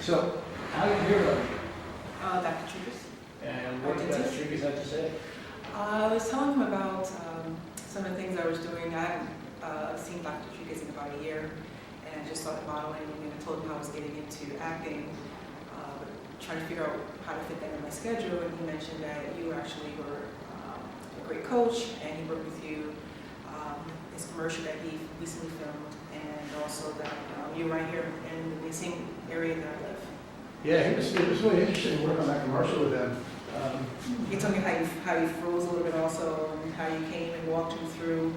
So, how did you hear about it? Dr. Triggers. And what did Dr. Triggers have to say? I was telling him about some of the things I was doing. I hadn't seen Dr. Triggers in about a year, and I just started modeling, and I told him how I was getting into acting, trying to figure out how to fit that in my schedule, and he mentioned that you actually were a great coach, and he worked with you, his commercial that he recently filmed, and also that you're right here in the same area that I live. Yeah, it was really interesting to work on that commercial with them. He told me how you froze a little bit also, and how you came and walked him through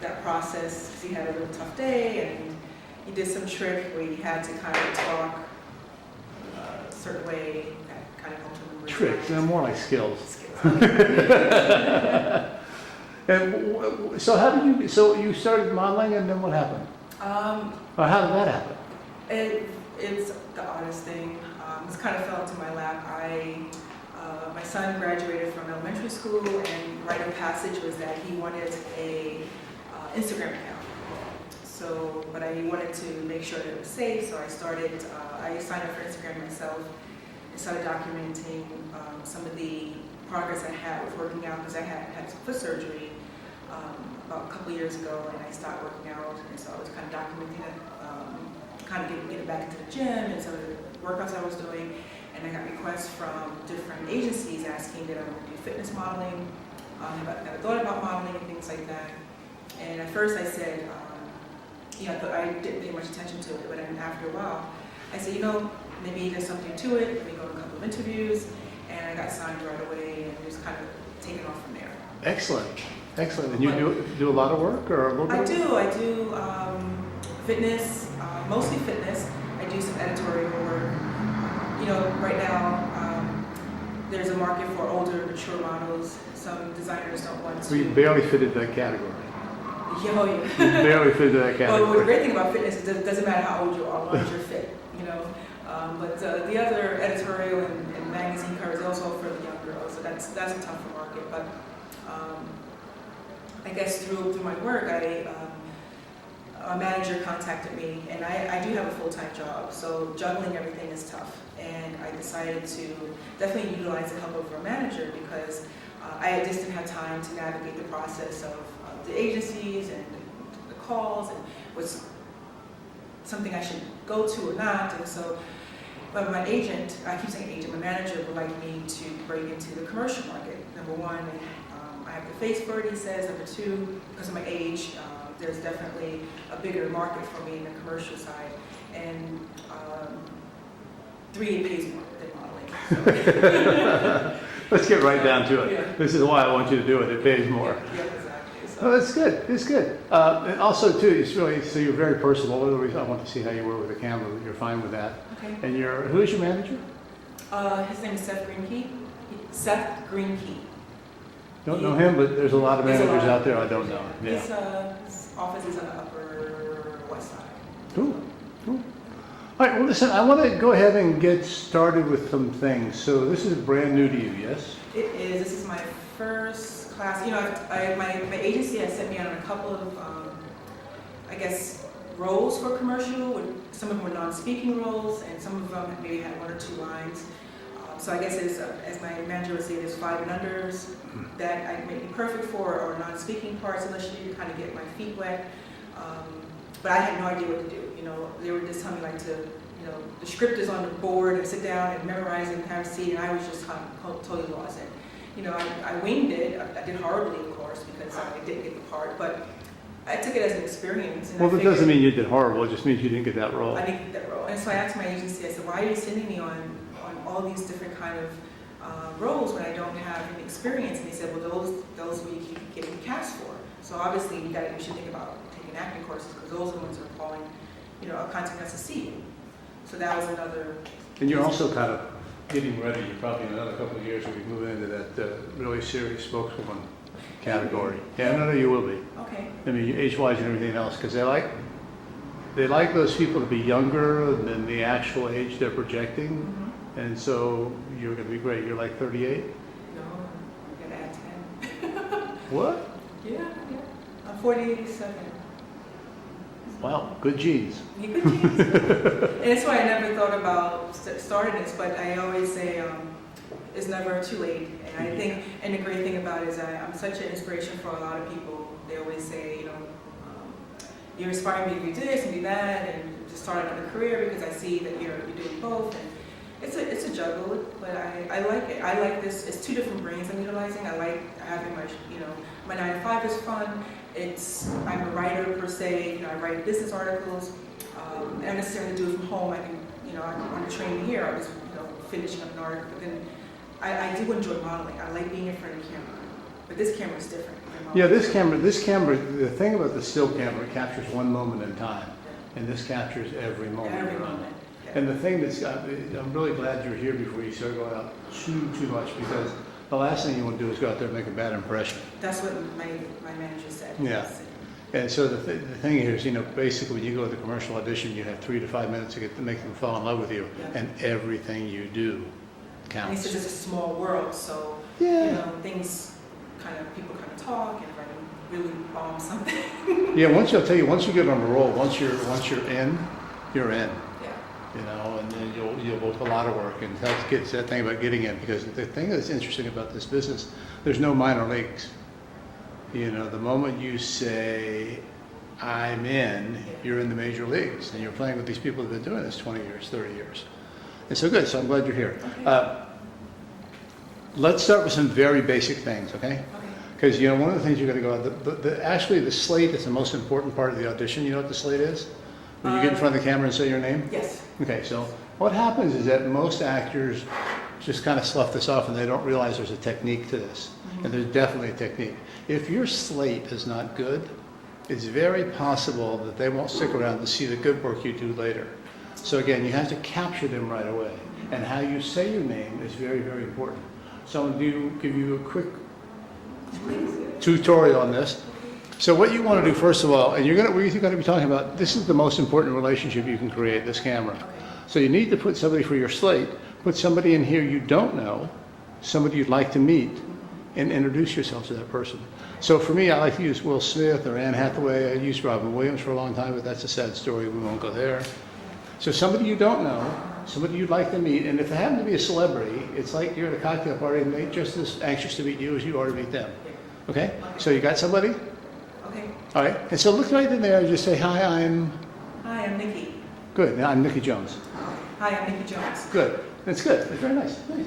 that process, because he had a real tough day, and he did some trick where he had to kind of talk a certain way that kind of helped him remember. Tricks, they're more like skills. And so how did you, so you started modeling and then what happened? Or how did that happen? It's the oddest thing. It's kind of fell into my lap. My son graduated from elementary school, and rite of passage was that he wanted a Instagram account. So, but I wanted to make sure that it was safe, so I signed up for Instagram myself and started documenting some of the progress I had with working out, because I had some foot surgery about a couple years ago, and I stopped working out, and so I was kind of documenting it, kind of getting back into the gym and some of the workouts I was doing. And I got requests from different agencies asking that I would do fitness modeling, I thought about modeling and things like that. And at first I said, I didn't pay much attention to it, but then after a while, I said, maybe there's something to it. Let me go to a couple of interviews, and I got signed right away, and just kind of taken off from there. Excellent, excellent. And you do a lot of work, or a little bit? I do fitness, mostly fitness. I do some editorial work. Right now, there's a market for older, mature models. Some designers don't want to. So you barely fit into that category. Yeah, You barely fit into that category. Well, the great thing about fitness is it doesn't matter how old you are, as long as you're fit, But the other editorial and magazine covers also for the young girls, so that's a tougher market. But I guess through my work, a manager contacted me, and I do have a full-time job, so juggling everything is tough. And I decided to definitely utilize the help of a manager, because I just didn't have time to navigate the process of the agencies and the calls and what's something I should go to or not. And so, but my agent, I keep saying agent, my manager would like me to break into the commercial market. Number one, I have the face for it, he says. Number two, because of my age, there's definitely a bigger market for me in the commercial side. And three, it pays more than modeling. Let's get right down to it. Yeah. This is why I want you to do it. It pays more. Yeah, exactly. So. Oh, that's good. It's good. And also, too, it's really, so you're very personal. One of the reasons I want to see how you were with the camera, but you're fine with that. Okay. And who is your manager? His name is Seth Greenkey. Seth Greenkey. Don't know him, but there's a lot of There's a managers lot. out there I don't know. Yeah. His office is on the Upper West Side. Cool. Cool. All right, well, listen, I want to go ahead and get started with some things. So this is brand new to you, yes? It is. This is my first class. My agency has sent me on a couple of, roles for commercial. Some of them were non-speaking roles, and some of them maybe had one or two lines. So I guess as my manager would say, there's 5 and unders that I may be perfect for, or non-speaking parts, unless you kind of get my feet wet. But I had no idea what to do. They were just telling me the script is on the board, and sit down and memorize it and have a seat, and I was just totally lost. And I winged it. I did horribly, of course, because I didn't get the part, but I took it as an experience. And Well, that doesn't mean you did horrible. It just means you didn't get that role. I didn't get that role. And so I asked my agency, I said, why are you sending me on all these different kind of roles when I don't have any experience? And they said, well, those will you keep getting cast for. So obviously you should think about taking acting courses, because those are the ones that are calling, contacting us to see you. So that was another. And you're also kind of getting ready. You probably in another couple of years will be moving into that really serious spokeswoman category. Yeah, no, you will be. Okay. I mean, age-wise and everything else, because they like those people to be younger than the actual age they're projecting. Mm-hmm. And so you're going to be great. You're like 38? No, I'm going to add 10. What? Yeah. I'm 47. Wow, good genes. You good genes. And that's why I never thought about starting this, but I always say it's never too late. And I think, and the great thing about it is I'm such an inspiration for a lot of people. They always say, you know, you're inspiring me to do this and do that, and to start another career because I see that you're doing both. And it's a juggle, but I like it. I like this. It's two different brains I'm utilizing. I like having my, you know, my 9 to 5 is fun. I'm a writer per se. You know, I write business articles. I don't necessarily do it from home. I can, you know, on the train here, I was, you know, finishing up an article. But then I do enjoy modeling. I like being in front of the camera. But this camera is different. Yeah, this camera, the thing about the still camera, it captures one moment in time. And this captures every moment. Every moment. Yeah. And the thing that's, I'm really glad you're here before you start going out too much, because the last thing you want to do is go out there and make a bad impression. That's what my manager said. Yeah. And so the thing here is, you know, basically when you go to the commercial audition, you have 3 to 5 minutes to make them fall in love with you. Yeah. And everything you do counts. And he says it's a small world, so, Yeah. you know, things people kind of talk, and if I really bomb something. Yeah, once you get on the roll, once you're in, you're in. Yeah. You know, and then you'll work a lot of work, and that's that thing about getting in, because the thing that's interesting about this business, there's no minor leagues. You know, the moment you say, I'm in, you're in the major leagues, and you're playing with these people that have been doing this 20 years, 30 years. And so good, so I'm glad you're here. Okay. Let's start with some very basic things, okay? Okay. Because, you know, one of the things you're going to go out, actually the slate is the most important part of the audition. You know what the slate is? When you get in front of the camera and say your name? Yes. Okay, so what happens is that most actors just kind of slough this off and they don't realize there's a technique to this. Mm-hmm. And there's definitely a technique. If your slate is not good, it's very possible that they won't stick around to see the good work you do later. So again, you have to capture them right away. And how you say your name is very, very important. So I'm going to give you a quick tutorial on this. So what you want to do first of all, and we're going to be talking about, this is the most important relationship you can create, this camera. Okay. So you need to put somebody for your slate, put somebody in here you don't know, somebody you'd like to meet, and introduce yourself to that person. So for me, I like to use Will Smith or Anne Hathaway. I used Robin Williams for a long time, but that's a sad story. We won't go there. So somebody you don't know, somebody you'd like to meet, and if they happen to be a celebrity, it's like you're at a cocktail party and they're just as anxious to meet you as you are to meet them. Okay? So you got somebody? Okay. All right. And so look right in there and just say, hi, I'm Nikki. good. Now I'm Nikki Jones. Hi, I'm Nikki Jones. Good. That's good. That's very nice. Nice.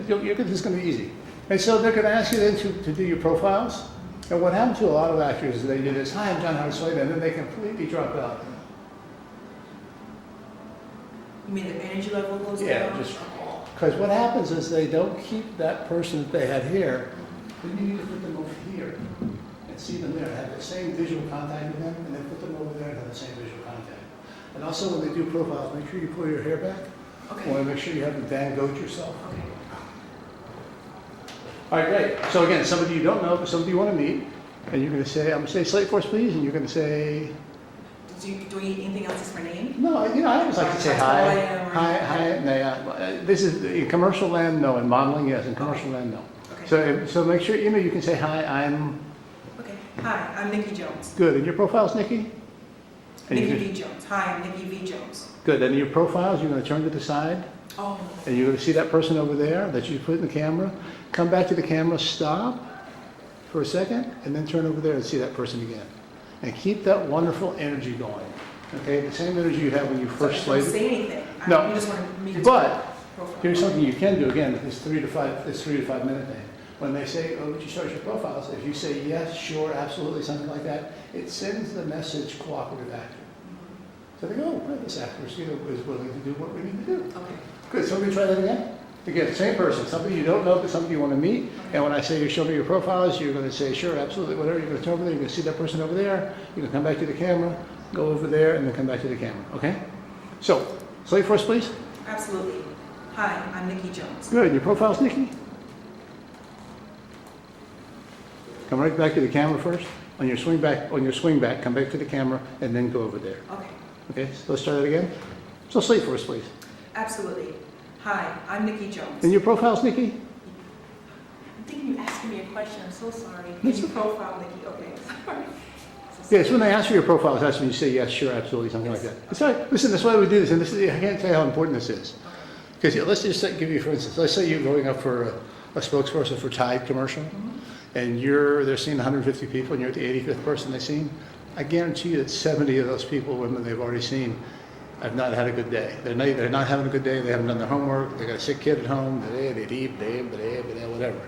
Good. This is going to be easy. And so they're going to ask you then to do your profiles. And what happens to a lot of actors is they do this, hi, I'm John Howard Slade, and then they completely drop out. You mean the energy level goes Yeah, down? just because what happens is they don't keep that person that they had here. Then you need to put them over here and see them there, have the same visual contact with them, and then put them over there and have the same visual contact. And also when they do profiles, make sure you pull your hair back. Okay. You want to make sure you haven't Van Gogh'd yourself. Okay. All right, great. So again, somebody you don't know, but somebody you want to meet, and you're going to say, I'm going to say Slate Force, please, and you're going to say, Do we need anything else as my name? no, you know, I always like to say hi. Hi, I am, or- Hi, no, this is, in commercial land, no. In modeling, yes. In commercial land, no. Okay. So make sure, you know, you can say, hi, I'm Okay. Hi, I'm Nikki Jones. good. And your profile's Nikki? And you Nikki can- V. Jones. Hi, I'm Nikki V. Jones. Good. And your profiles, you're going to turn to the side, Oh. and you're going to see that person over there that you put in the camera. Come back to the camera, stop for a second, and then turn over there and see that person again. And keep that wonderful energy going. Okay? The same energy you had when you first So I don't slated. say anything. No. You just want me to But profile. here's something you can do, again, this 3 to 5 minute thing. When they say, oh, would you start your profiles? If you say yes, sure, absolutely, something like that, it sends the message cooperative actor. So they go, oh, good, this actor is willing to do what we need to do. Okay. Good, so we try that again? Again, same person, somebody you don't know, but somebody you want to meet. And when I say you show me your profiles, you're going to say, sure, absolutely, whatever. You're going to turn over there, you're going to see that person over there. You're going to come back to the camera, go over there, and then come back to the camera, okay? So, slate first, please. Absolutely. Hi, I'm Nikki Jones. Good, your profile's Nikki? Come right back to the camera first. On your swing back, come back to the camera, and then go over there. Okay. Okay, so let's try that again. So slate first, please. Absolutely. Hi, I'm Nikki Jones. And your profile's Nikki? I'm thinking you asking me a question. I'm so sorry. Can That's you okay. profile Nikki? Okay. Sorry. So Yeah, so when they ask for your profile, that's when you say yes, sure, absolutely, something like that. It's all right. Listen, that's why we do this, and this is, I can't tell you how important this is. Because let's just give you, for instance, let's say you're going up for a spokesperson for Tide commercial, and they're seeing 150 people, and you're the 85th person they've seen. I guarantee you that 70 of those people, women they've already seen, have not had a good day. They're not having a good day. They haven't done their homework. They got a sick kid at home. Whatever.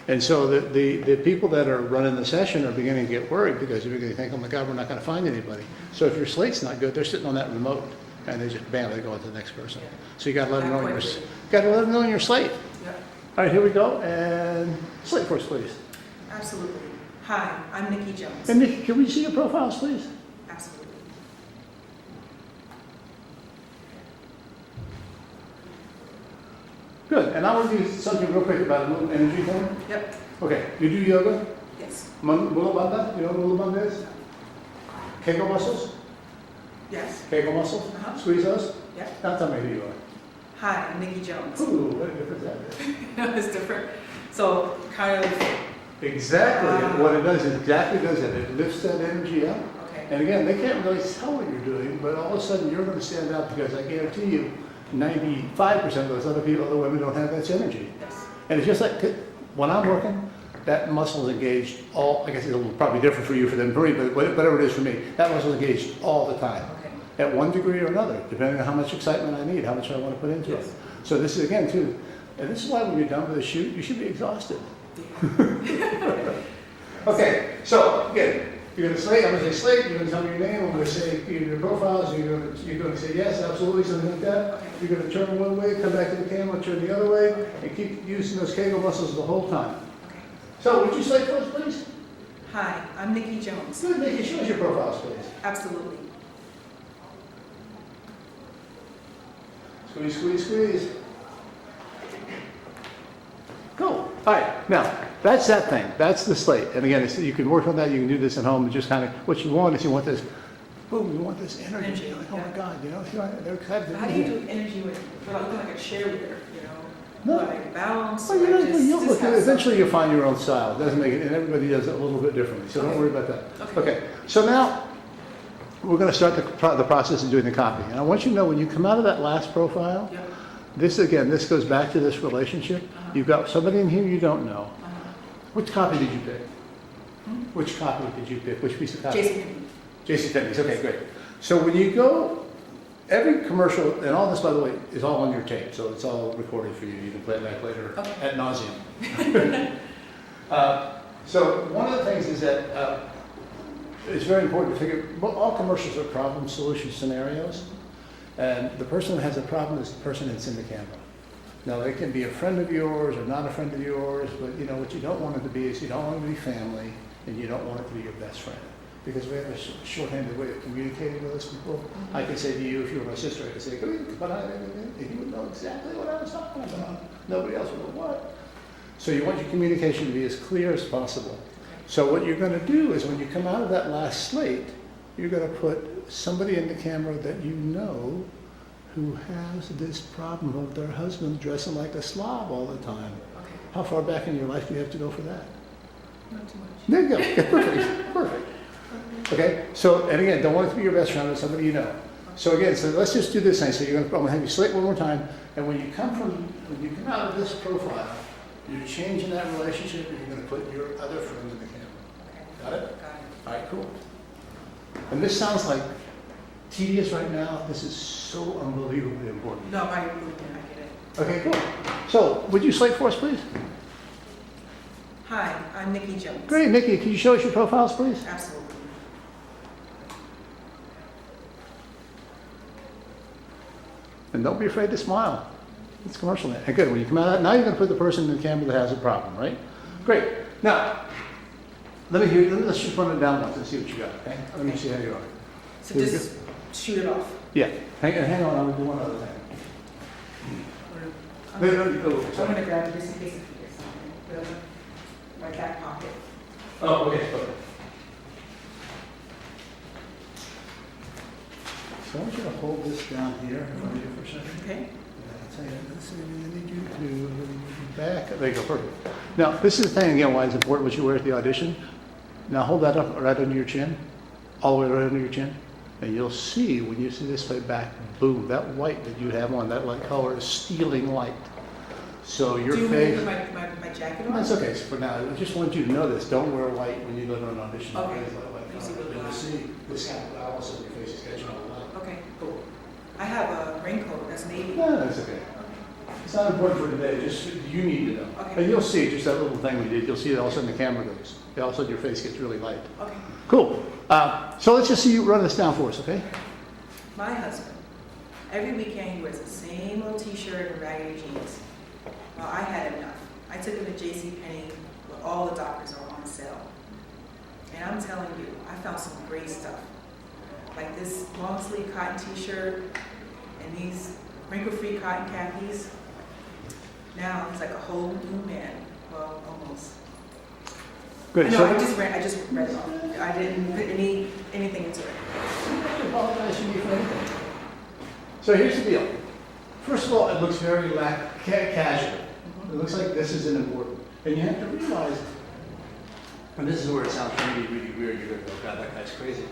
And so the people that are running the session are beginning to get worried because they're beginning to think, oh my God, we're not going to find anybody. So if your slate's not good, they're sitting on that remote, and they just bam, they go on to the next person. So you got to let them know in your slate. Yeah. All right, here we go, and slate for us, please. Absolutely. Hi, I'm Nikki Jones. And Nikki, can we see your profiles, please? Absolutely. Good. And I want to do something real quick about a little energy thing. Yep. Okay. You do yoga? Yes. Mula bandha? You know what mula bandha is? Kegel muscles? Yes. Kegel muscles? Uh-huh. Squeeze those? Yep. Now tell me who you are. Hi, I'm Nikki Jones. Ooh, what a difference that is. It's different. So kind of, Exactly. What it does is exactly does it. It lifts that energy up. okay. And again, they can't really tell what you're doing, but all of a sudden you're going to stand out because I guarantee you 95% of those other women don't have that energy. Yes. And it's just like when I'm working, that muscle is engaged I guess it's probably different for you for them, for me, but whatever it is for me, that muscle is engaged all the time. Okay. At one degree or another, depending on how much excitement I need, how much I want to put into Yes. it. So this is again too, and this is why when you're done with a shoot, you should be exhausted. Okay, so again, you're going to slate, I'm going to say slate, you're going to tell me your name, I'm going to say your profiles, you're going to say yes, absolutely, something like that. Okay. You're going to turn one way, come back to the camera, turn the other way, and keep using those Kegel muscles the whole time. Okay. So would you slate for us, please? Hi, I'm Nikki Jones. Good, Nikki, show us your profiles, please. Absolutely. Squeeze, squeeze, squeeze. Cool. All right, now, that's that thing. That's the slate. And again, you can work on that. You can do this at home and just kind of, what you want is you want this, boom, you want this energy. Energy, Like, oh my yeah. God, you know, they're excited. How do you do energy without looking like a cheerleader, you know? No. Like bounce, Well, you know, or just have eventually something? you'll find your own style. It doesn't make it, and everybody does it a little bit differently. So don't Okay. worry about that. Okay. Okay, so now we're going to start the process of doing the copy. And I want you to know when you come out of that last profile, Yep. this goes back to this relationship. You've got somebody in here you don't know. Which copy did you pick? Which copy did you pick? Which piece of copy? Jason. JCPenney's. Okay, great. So when you go, every commercial, and all this, by the way, is all on your tape, so it's all recorded for you. You can play it back later Okay. ad nauseum. So one of the things is that it's very important to figure, all commercials are problem solution scenarios, and the person that has a problem is the person that's in the camera. Now, they can be a friend of yours or not a friend of yours, but you know what you don't want it to be is you don't want it to be family, and you don't want it to be your best friend. Because we have a shorthanded way of communicating with those people. I could say to you, if you were my sister, I could say, but and you would know exactly what I was talking about. Nobody else would know what. So you want your communication to be as clear as possible. So what you're going to do is when you come out of that last slate, you're going to put somebody in the camera that you know who has this problem of their husband dressing like a slob all the time. Okay. How far back in your life do you have to go for that? Not too much. There you go. Yeah, perfect. Perfect. Okay. So, and again, don't want it to be your best friend, but somebody you know. So again, so let's just do this thing. So I'm going to have you slate one more time, and when you come out of this profile, you're changing that relationship, and you're going to put your other friend in the camera. Okay. Got it? Got it. All right. Cool. And this sounds like tedious right now. This is so unbelievably important. No, I get it. Okay, cool. So, would you slate for us, please? Hi, I'm Nikki Jones. Great, Nikki. Can you show us your profiles, please? Absolutely. And don't be afraid to smile. It's commercial now. Good. When you come out of that, now you're going to put the person in the camera that has a problem, right? Great. Now, let's just run it down once and see what you got. Okay? Let me see how you are. So Here we just shoot it off. Yeah. Hang on. I'm going to do one other thing. I'm No, gonna- no, no, I'm sorry. going to grab it just in case I forget something. Put it in my back pocket. Oh, okay. Okay. So I want you to hold this down here in front of you for a second. Okay? I'll tell you, this is, I need you to back. There you go, perfect. Now, this is the thing again, why it's important what you wear at the audition. Now hold that up right under your chin. all the way right under your chin. And you'll see, when you see this play back, boom, that white that you have on, that light color is stealing light. So your Do you face... want me to put my jacket on? That's okay, so for now, I just want you to know this, don't wear white when you go to an audition. Okay. You'll see this kind of, all of a sudden your face is catching all the light. Okay, cool. I have a raincoat, that's navy. No, that's okay. It's not important for today, just you need to know. Okay. And you'll see, just that little thing we did, you'll see that all of a sudden the camera goes. All of a sudden your face gets really light. Okay. Cool. So let's just see you run this down for us, okay? My husband, every weekend he wears the same old t-shirt and raggedy jeans. Well, I had enough. I took him to JCPenney where all the Dockers are on sale. And I'm telling you, I found some great stuff. Like this long sleeve cotton t-shirt and these wrinkle-free cotton khakis. Now he's like a whole new man. Well, almost. Good. I know, So I just read it off. I didn't put anything into it. I apologize to you for anything. So here's the deal. First of all, it looks very casual. It looks like this isn't important. And you have to realize, and this is where it sounds really, really weird. You're going to go, God, that guy's crazy.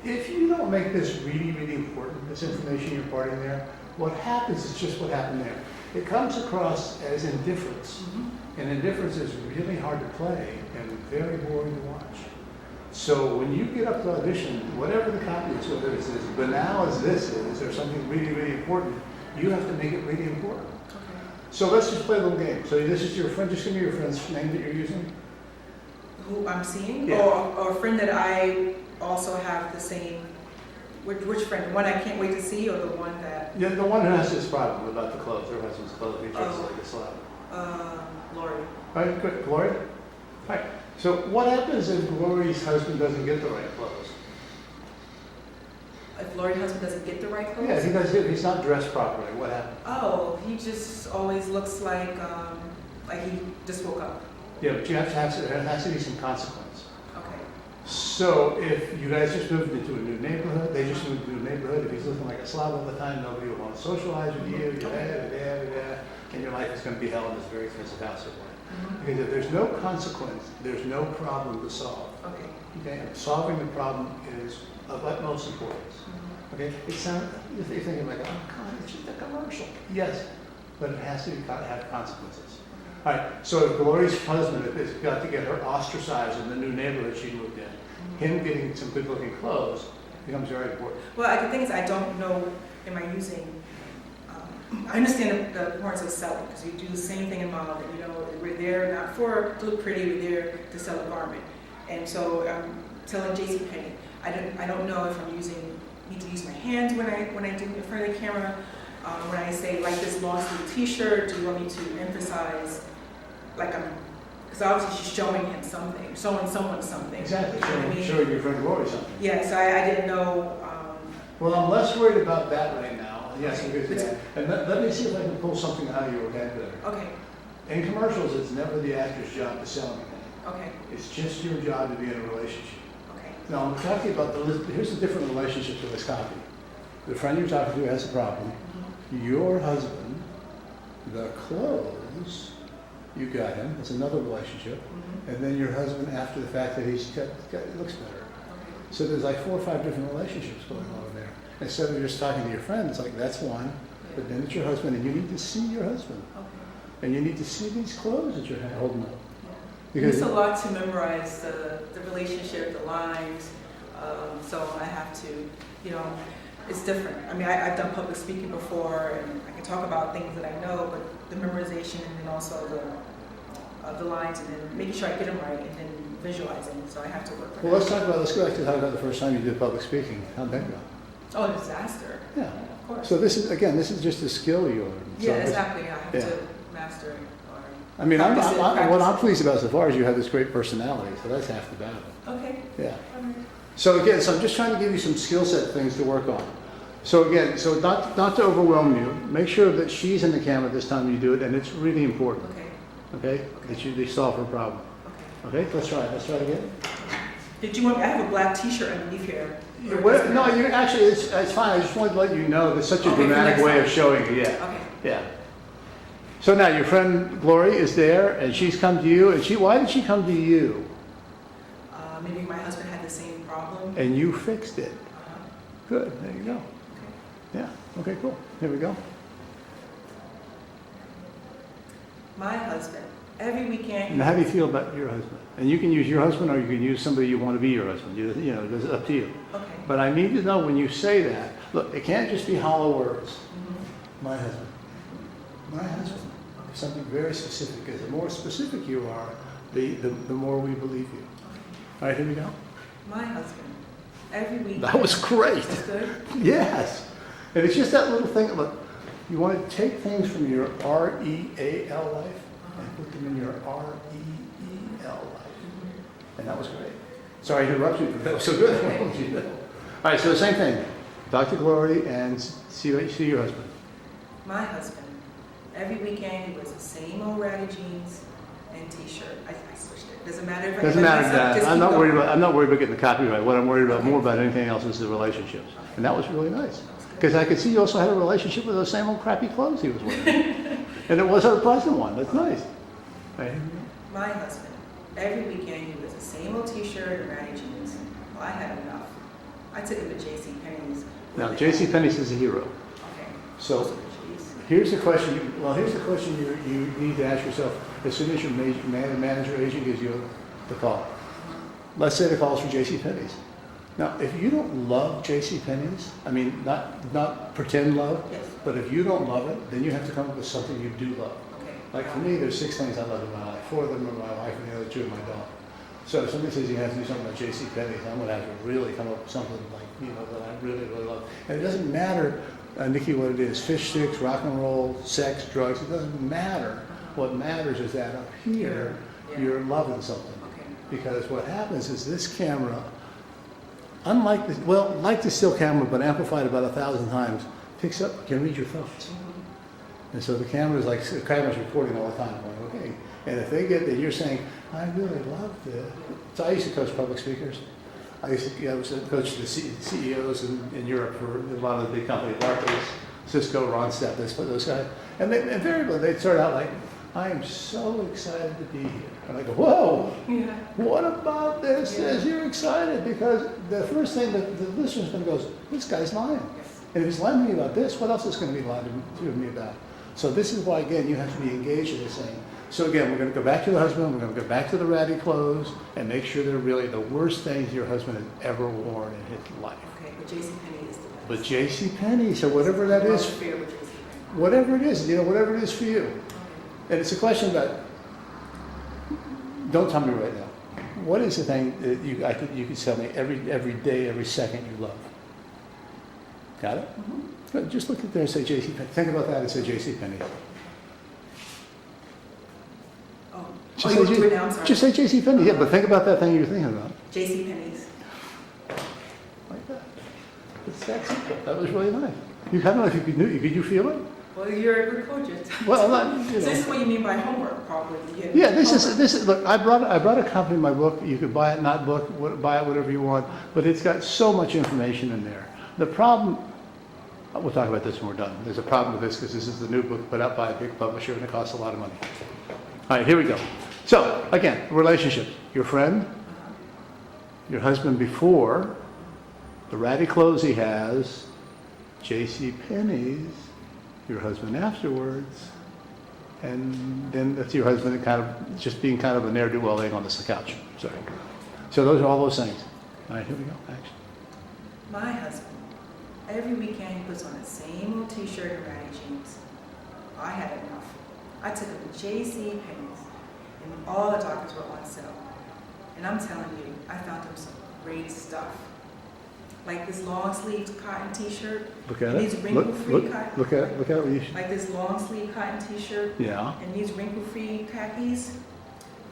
If you don't make this really, really important, this information you're imparting there, what happens is just what happened there. It comes across as indifference. And indifference is really hard to play and very boring to watch. So when you get up to audition, whatever the copy is, whether it's as banal as this is, or something really, really important, you have to make it really important. Okay. So let's just play a little game. So this is your friend, just give me your friend's name that you're using. Who I'm seeing? Yeah. Or a friend that I also have the same, which friend? The one I can't wait to see or the one that? Yeah, the one who has this problem about the clothes. Her husband's clothes, he dresses like a slab. Lori. All right, good. Glory? All right. So what happens if Glory's husband doesn't get the right clothes? If Lori's husband doesn't get the right clothes? Yeah, if he's not dressed properly, what happens? Oh, he just always looks like he just woke up. Yeah, but there has to be some consequence. Okay. So if you guys just moved into a new neighborhood, they just moved into a neighborhood, if he's looking like a slob all the time, nobody will want to socialize with you, and your life is going to be hell in this very expensive house or what. Because if there's no consequence, there's no problem to solve. Okay. Okay, and solving the problem is of utmost importance. Okay, it sounds, you're thinking like, oh God, it's just a commercial. Yes, but it has to have consequences. All right, so if Glory's husband has got to get her ostracized in the new neighborhood she moved in, him getting some good looking clothes becomes very important. Well, the thing is, I don't know, am I using, I understand the importance of selling, because you do the same thing in modeling, we're there not to look pretty, we're there to sell a garment. And so I'm telling JCPenney, I don't know if I'm need to use my hands when I do in front of the camera, when I say like this long sleeve t-shirt, do you want me to emphasize, because obviously she's showing him something, showing someone something. Exactly, You know what I mean? showing your friend Glory something. Yeah, so I didn't know. Well, I'm less worried about that right now. Yes, and let me see if I can pull something out of your vocabulary. Okay, In commercials, it's never the actor's job to sell anything. okay, It's just your job to be in a relationship. okay. Now, I'm talking about here's the different relationships with this copy. The friend you're talking to has a problem. Your husband, the clothes, you got him, that's another relationship. And then your husband after the fact that it looks better. So there's like 4 or 5 different relationships going on there. Instead of just talking to your friend, it's like, that's one, but then it's your husband, and you need to see your husband. Okay. And you need to see these clothes that you're holding up. It's a lot to memorize the relationship, the lines. So I have to, it's different. I mean, I've done public speaking before, and I can talk about things that I know, but the memorization and then also the lines, and then making sure I get them right, and then visualizing. So I have to work. Well, let's go back to talk about the first time you did public speaking. How'd that go? Oh, disaster. Yeah. Of course. So this is just a skill you learn. Yeah, So exactly. I have to master it. I mean, Practice it, what practice I'm it. pleased about so far is you have this great personality, so that's half the battle. Okay. Yeah. So again, I'm just trying to give you some skill set things to work on. So again, not to overwhelm you, make sure that she's in the camera this time you do it, and it's really important. Okay. Okay? That you solve her problem. Okay. Okay, let's try it. Let's try it again. Did you want? I have a black T-shirt underneath here. No, you actually, it's fine. I just wanted to let you know that's such a Okay, for dramatic next way time. of showing it. Yeah. Okay. Yeah. So now your friend Glory is there, and she's come to you. And why did she come to you? Maybe my husband had the same problem. and you fixed it. Uh-huh. Good, there you go. Okay. Yeah, okay, cool. Here we go. My husband, every weekend. And how do you feel about your husband? And you can use your husband or you can use somebody you want to be your husband. You know, it's up to you. Okay. But I need to know when you say that, look, it can't just be hollow words. Mhm. My husband. My husband. Something very specific, because the more specific you are, the more we believe you. All right, here we go. My husband, every weekend. That was great. That's good. Yes. And it's just that little thing, look, you want to take things from your R-E-A-L life and put them in your R-E-E-L life. And that was great. Sorry to interrupt you, but that was so good. All right, so the same thing. Dr. Glory and see your husband. My husband, every weekend he wears the same old ratty jeans and t-shirt. I switched it. Doesn't matter if I Doesn't if I matter, mess up, Dad. just I'm keep not going. worried about. I'm not worried about getting the copyright. What I'm worried about Okay. more about anything else is the relationships. And that was really nice, because I could see you also had a relationship with those same old crappy clothes he was wearing, and it was a pleasant one. That's nice. Right. My husband, every weekend he wears the same old t-shirt and ratty jeans. Well, I had enough. I took him to J.C. Penney's. Now, J.C. Penney's is a hero. Okay. So Those are the G's. here's the question. Here's the question you need to ask yourself as soon as your manager agent gives you the call. Let's say the call's for J.C. Penney's. Now, if you don't love J.C. Penney's, I mean, not pretend love, Yes. but if you don't love it, then you have to come up with something you do love. Okay. Like for me, there's 6 things I love in my life. 4 of them are my wife, and the other 2 are my dog. So if somebody says you have to do something about J.C. Penney's, I'm going to have to really come up with something like, that I really, really love. And it doesn't matter, Nikki, what it is, fish sticks, rock and roll, sex, drugs, it doesn't matter. What matters is that up here, Yeah. you're loving something. Okay. Because what happens is this camera, unlike the, like the still camera, but amplified about 1,000 times, picks up, can read your thoughts. And so the camera's recording all the time, going, okay. And if they get that you're saying, I really love this. So I used to coach public speakers. I used to coach the CEOs in Europe for a lot of the big companies, Barclays, Cisco, Ronstadt, those guys. And invariably they'd start out like, I am so excited to be here. And I go, whoa, Yeah. what about this? Yeah. You're excited because the first thing that the listener's going to go is, this guy's lying. Yes. And if he's lying to me about this, what else is going to be lying to me about? So this is why, again, you have to be engaged in this thing. So again, we're going to go back to the husband, we're going to go back to the ratty clothes, and make sure they're really the worst things your husband has ever worn in his life. Okay, but J.C. Penney is the best. But J.C. Penney, so whatever that is, Fair with J.C. Penney. whatever it is, whatever it is for you. Okay. And it's a question about, don't tell me right now, what is the thing that you could tell me every day, every second you love? Got it? Mm-hmm. Good. Just look at there and say J.C. Penney. Think about that and say J.C. Penney. Oh, Just you say do it now, I'm sorry. Just say J.C. Penney. Yeah, but think about that thing you're thinking about. J.C. Penney's. Like that. It's that simple. That was really nice. I don't know if you could you feel it? Well, you're a good coach. Well, not, So this is what you mean by homework, probably. Yeah, this is. Look, I brought a copy of my book. You could buy it, not book, buy it, whatever you want. But it's got so much information in there. The problem, we'll talk about this when we're done. There's a problem with this because this is the new book put out by a big publisher and it costs a lot of money. All right, here we go. So again, relationships. Your friend, your husband before, the ratty clothes he has, J.C. Penney's, your husband afterwards, and then that's your husband kind of just being kind of a ne'er-do-well laying on the couch. Sorry. So those are all those things. All right, here we go. Action. My husband, every weekend he puts on the same old t-shirt and ratty jeans. I had enough. I took him to J.C. Penney's, and all the doctors were on sale. And I'm telling you, I found him some great stuff. Like this long-sleeved cotton t-shirt. Look at and it. these wrinkle-free cotton. Look at what you should. Like this long-sleeve cotton t-shirt. Yeah. And these wrinkle-free khakis.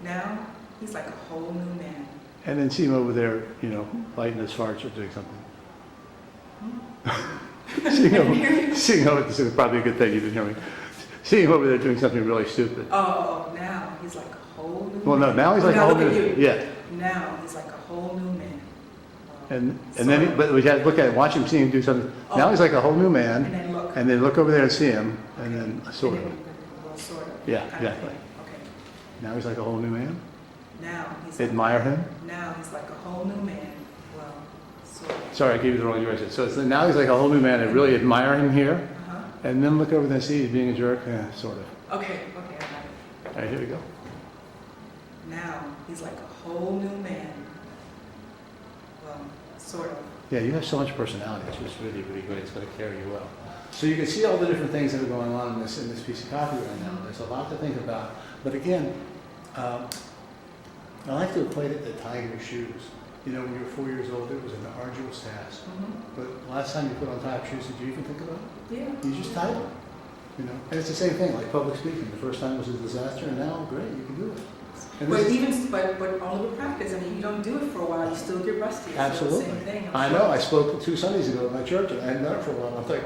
Now, he's like a whole new man. And then see him over there, lighting his farts or doing something. Seeing him, this is probably a good thing you didn't hear me. Seeing him over there doing something really stupid. Oh, now he's like a whole new man. Well, no, now he's like a whole look at new. you. Yeah. Now he's like a whole new man. And then, but we got to look at it, watch him, see him do something. Now he's like a whole new man. And then look. And then look over there and see him, and then sort And of. then, well, sort of. Yeah, kind of exactly. thing. Okay. Now he's like a whole new man. Now he's Admire him. now he's like a whole new man. Well, Sorry, I gave you the wrong direction. So now he's like a whole new man. I really admire him here. And then look over there and see he's being a jerk. Sort of. Okay, I got it. All right, here we go. Now he's like a whole new man. Well, sort of. Yeah, you have so much personality. It's just really, really great. It's going to carry you well. So you can see all the different things that are going on in this piece of copy right now. There's a lot to think about. But again, I like to equate it to tying your shoes. You know, when you were 4 years old, it was an arduous task. But last time you put on top shoes, did you even think about it? Yeah. You just tied them. You know, and it's the same thing, like public speaking. The first time was a disaster, and now, great, you can do it. And But this is- but only with practice. I mean, you don't do it for a while, you still get rusty. Absolutely. So same thing. I know, I spoke 2 Sundays ago at my church, and I hadn't done it for a while. I was like,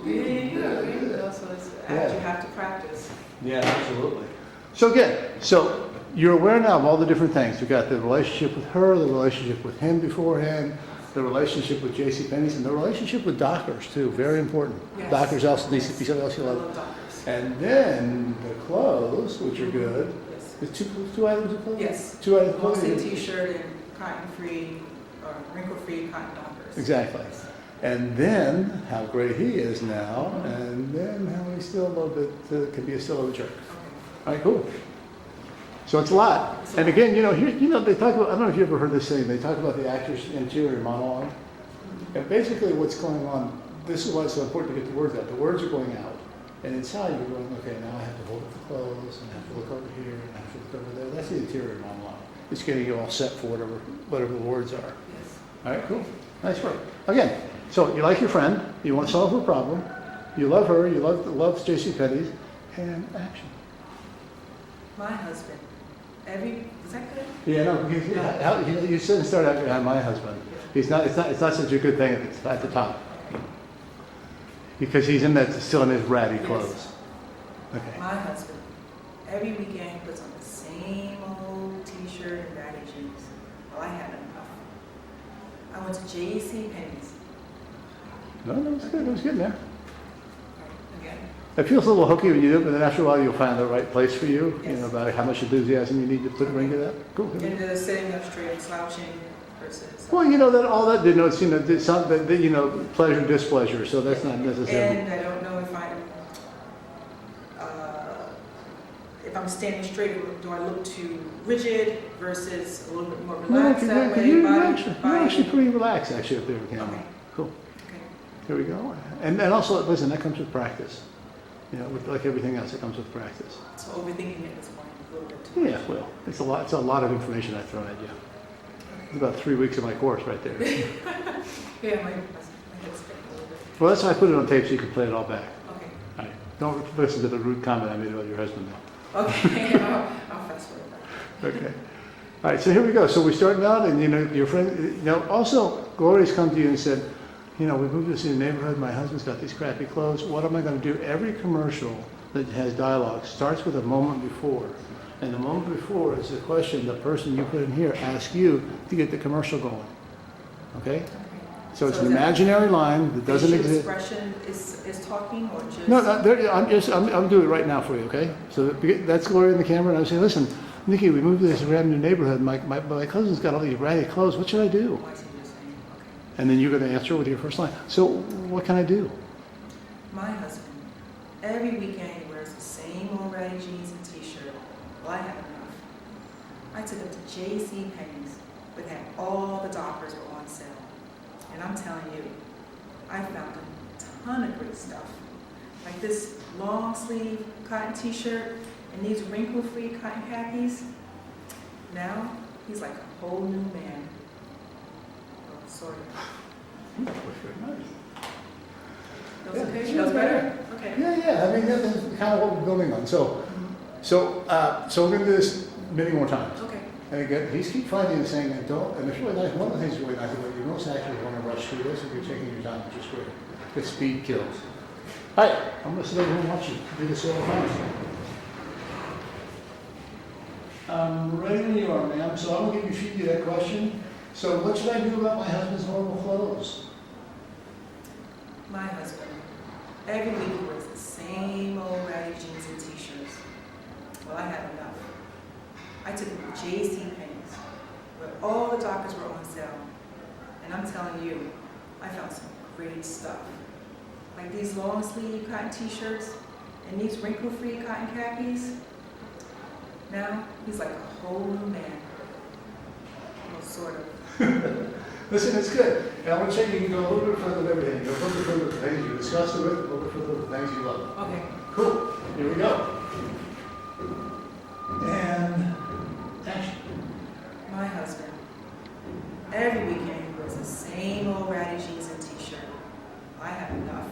Yeah. So it's, Yeah. you have to practice. yeah, absolutely. So again, so you're aware now of all the different things. You've got the relationship with her, the relationship with him beforehand, the relationship with JCPenney's, and the relationship with Dockers too, very important. Yes. Dockers, also DCP, something else you I love. love doctors. And then the clothes, which are good. Yes. The two items of clothing? Yes. 2 items of Mostly clothing? t-shirt and cotton-free or wrinkle-free cotton dockers. Exactly. And then how great he is now, and then how he's still a little bit, can be still a jerk. Okay. All right, cool. So it's a lot. And again, they talk about, I don't know if you ever heard this saying, they talk about the actor's interior monologue. And basically what's going on, this is why it's so important to get the words out. The words are going out. And inside you're going, okay, now I have to hold up the clothes, and I have to look over here, and I have to look over there. That's the interior monologue. It's getting you all set for whatever the words are. Yes. All right, cool. Nice work. Again, so you like your friend, you want to solve her problem, you love her, you love JCPenney's, and action. My husband. Is that good? Yeah, no, because you shouldn't start out behind my husband. It's not such a good thing at the top. Because he's still in his ratty clothes. Okay. My husband. Every weekend he puts on the same old t-shirt and ratty jeans. Well, I had enough. I went to JCPenney's. No, it was good. It was good, man. Again. It feels a little hokey when you do it, but then after a while you'll find the right place for you. Yes. You know, about how much enthusiasm you need to bring to that. Cool. And the sitting up straight and slouching versus. Well, all that denotes, pleasure, displeasure. So that's not necessarily. And I don't know if I'm standing straight, do I look too rigid versus a little bit more relaxed that way? You're actually pretty relaxed, actually, up there with camera. Okay. Cool. Okay. Here we go. And also, listen, that comes with practice. Like everything else, it comes with practice. So overthinking it at this point a little bit too much. Yeah, well, it's a lot of information I've thrown at you. It's about 3 weeks of my course right there. Yeah, my head's spinning a little bit. Well, that's why I put it on tape so you can play it all back. Okay. All right. Don't listen to the rude comment I made about your husband, though. Okay, I'll fast forward that. Okay. All right, so here we go. So we're starting out, and your friend, also, Gloria's come to you and said, we moved to this new neighborhood, my husband's got these crappy clothes, what am I going to do? Every commercial that has dialogue starts with a moment before. And the moment before is the question the person you put in here asks you to get the commercial going. Okay? So it's an imaginary line that doesn't Facial exist. expression is talking or just? No, I'm doing it right now for you, okay? So that's Gloria in the camera, and I say, listen, Nikki, we moved to this brand new neighborhood. My cousin's got all these ratty clothes. What should I do? Oh, I see what you're saying. Okay. And then you're going to answer with your first line. So what can I do? My husband, every weekend he wears the same old ratty jeans and t-shirt. Well, I had enough. I took him to JCPenney's, but had all the Dockers were on sale. And I'm telling you, I found a ton of great stuff. Like this long sleeve cotton t-shirt and these wrinkle-free cotton khakis. Now, he's like a whole new man. Well, sort of. That was very nice. That was okay? Yeah, That was better? Okay. Yeah. I mean, that's kind of what we're building on. So we're going to do this many more times. Okay. And again, he's keep finding and saying, and it's really nice. One of the things that's really nice about you, most actually want to rush through this if you're taking your time, which is great. Because speed kills. All right, I'm going to sit over here and watch you do this all the time. Ready when you are, ma'am. So I'm going to feed you that question. So what should I do about my husband's horrible clothes? My husband, every week he wears the same old ratty jeans and t-shirts. Well, I had enough. I took him to JCPenney's, where all the Dockers were on sale. And I'm telling you, I found some great stuff. Like these long sleeve cotton t-shirts and these wrinkle-free cotton khakis. Now, he's like a whole new man. Well, sort of. Listen, it's good. And I want to say you can go a little bit further with everything. Go a little bit further with the things you discussed with, a little bit further with the things you love. Okay. Cool. Here we go. And action. My husband, every weekend he wears the same old ratty jeans and t-shirt. I had enough.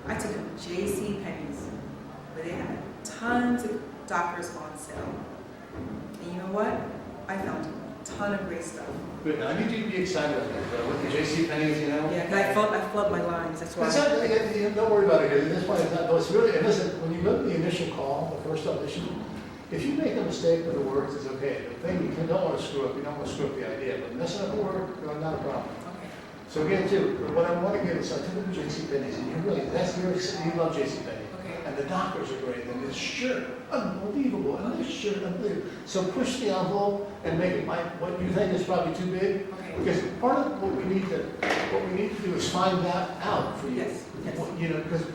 I took him to J.C. Penney's, where they had tons of Dockers on sale. And you know what? I found a ton of great stuff. Good. Now, I need you to be excited with the J.C. Penney's, you know. Yeah, 'cause I flubbed my lines, that's why. It's not, don't worry about it. At this point, it's not. It's really. And listen, when you go to the initial call, the first audition, if you make a mistake with the words, it's okay. The thing you don't want to screw up, you don't want to screw up the idea. But messing up a word, not a problem. Okay. So again, too, what I want to get is I took them to J.C. Penney's, and you really, that's very, you love J.C. Penney. Okay. And the Dockers are great, and this shirt, unbelievable, and this shirt, unbelievable. So push the envelope and make it like what you think is probably too big. Okay. Because part of what we need to do is find that out for you. Yes, yes. You know, because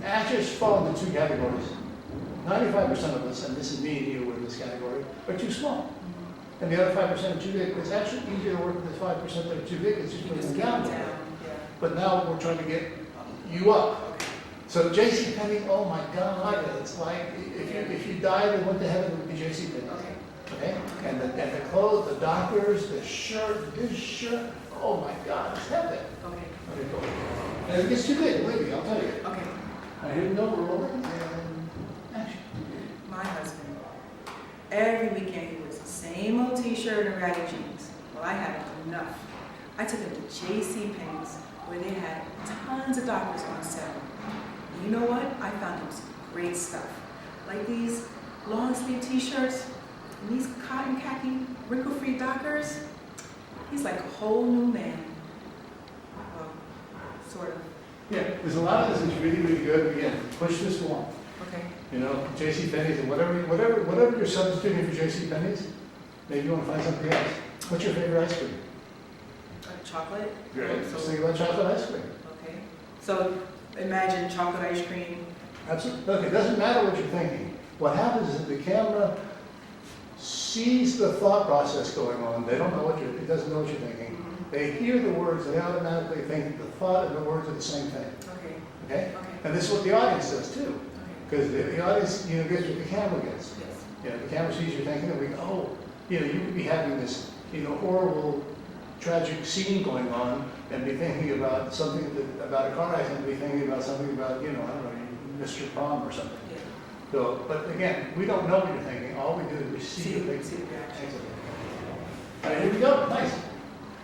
actors fall into two categories. 95% of us, and this is me and you, we're in this category, are too small. And the other 5% are too big. It's actually easier to work with the 5% that are too big. It's just Just putting keep them it down. down, yeah. But now we're trying to get you up. Okay. So J.C. Penney, oh my God, it's like if you died and went to heaven, it would be J.C. Penney. Okay. Okay? And the clothes, the Dockers, the shirt, this shirt, oh my God, it's heaven. Okay. Okay, cool. And if it gets too big, believe me, I'll tell you. Okay. All right, here we go, we're rolling, and action. My husband, every weekend he wears the same old t-shirt and ratty jeans. Well, I had enough. I took him to J.C. Penney's, where they had tons of Dockers on sale. And you know what? I found him some great stuff. Like these long sleeve t-shirts and these cotton khaki wrinkle-free Dockers. He's like a whole new man. Well, sort of. Yeah, there's a lot of this is really, really good. Again, push this along. Okay. You know, J.C. Penney's and whatever you're substituting for J.C. Penney's, maybe you want to find something else. What's your favorite ice cream? Like chocolate? Great. So- Just think about chocolate ice cream. Okay. So imagine chocolate ice cream. Absolutely. Look, it doesn't matter what you're thinking. What happens is the camera sees the thought process going on. They don't know it doesn't know what you're thinking. They hear the words, they automatically think the thought and the words are the same thing. Okay. Okay? Okay. And this is what the audience does too. Okay. Because the audience, gets what the camera gets. Yes. The camera sees you thinking, and we go, oh, you could be having this, horrible, tragic scene going on, and be thinking about something about a car accident, be thinking about something about, I don't know, you missed your prom or something. Yeah. So, but again, we don't know what you're thinking. All we do is we see the thing. See the reaction. All right, here we go. Nice.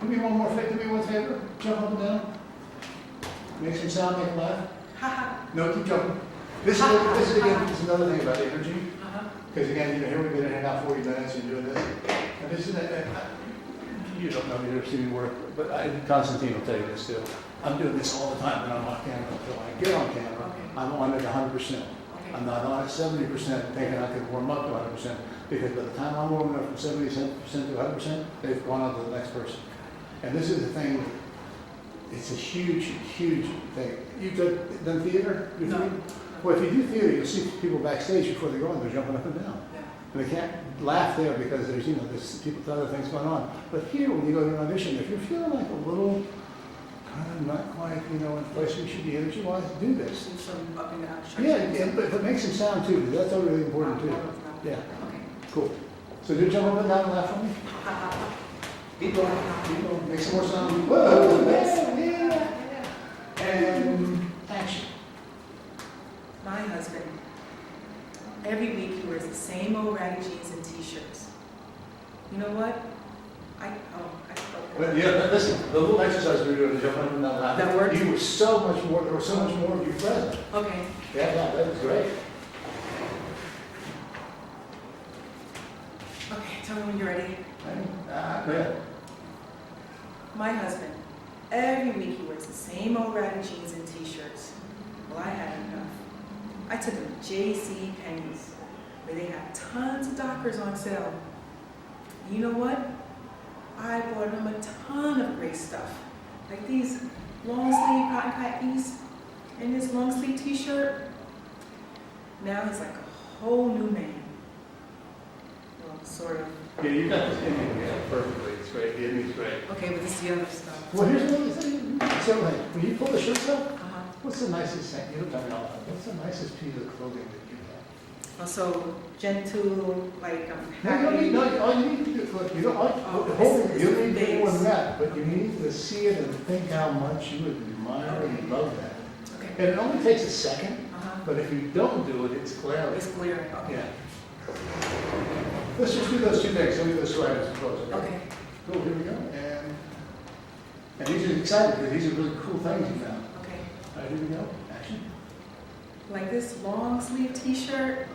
Do me one more favor. Do me one favor. Jump up and down. Make some sound. Make a laugh. Haha. No, keep jumping. This is again. This is another thing about energy. Uh-huh. Because again, here we've been in here now 40 minutes and doing this. And this is, you don't know, you've never seen me work, but Constantine will tell you this too. I'm doing this all the time when I'm on camera. Until I get on camera, Okay. I'm on it 100%. Okay. I'm not on it 70% thinking I can warm up to 100%. Because by the time I'm warming up from 70% to 100%, they've gone on to the next person. And this is the thing, it's a huge, huge thing. You've done theater? No. Theater? Well, if you do theater, you'll see people backstage before they go on, they're jumping up and down. Yeah. And they can't laugh there because there's, there's people, other things going on. But here, when you go to an audition, if you're feeling like a little, kind of not quite, in the place we should be energy-wise, do this. Do some up and down. Yeah, but make some sound too, because that's all really important too. Yeah, Okay. cool. So do jump up and down and laugh for me. Haha. Keep going, keep going. Make some more sound. Whoa, yeah. And action. My husband, every week he wears the same old ratty jeans and t-shirts. You know what? I spoke. But yeah, listen, the little exercise we were doing, jump up and down and laugh. That worked? You were so much more, there was so much more of you present. Okay. Yeah, that was great. Okay, tell me when you're ready. Yeah. My husband, every week he wears the same old ratty jeans and t-shirts. Well, I had enough. I took him to J.C. Penney's, where they had tons of Dockers on sale. You know what? I bought him a ton of great stuff. Like these long sleeve cotton khakis and this long sleeve t-shirt. Now he's like a whole new man. Well, sort of. Yeah, you got this Indian together perfectly. It's great. The Indian's great. Okay, but this is the other stuff. Well, here's another thing. So, like, when you pull the shirts up, Uh-huh. what's the nicest thing? You don't tell me all that. What's the nicest piece of clothing that you have? Also, gentle, like No, you don't need, happy. no, all you need to do, look, you don't, Oh, the whole, it's you don't need big. more than that, but you need to see it and think how much you would admire and love that. Okay. And it only takes a second, Uh-huh. but if you don't do it, it's glaring. It's glaring. Okay. Yeah. Let's just do those two things, so we do those two items close, okay? Okay. Cool, here we go, and these are exciting, because these are really cool things you found. Okay. All right, here we go, action. Like this long sleeve t-shirt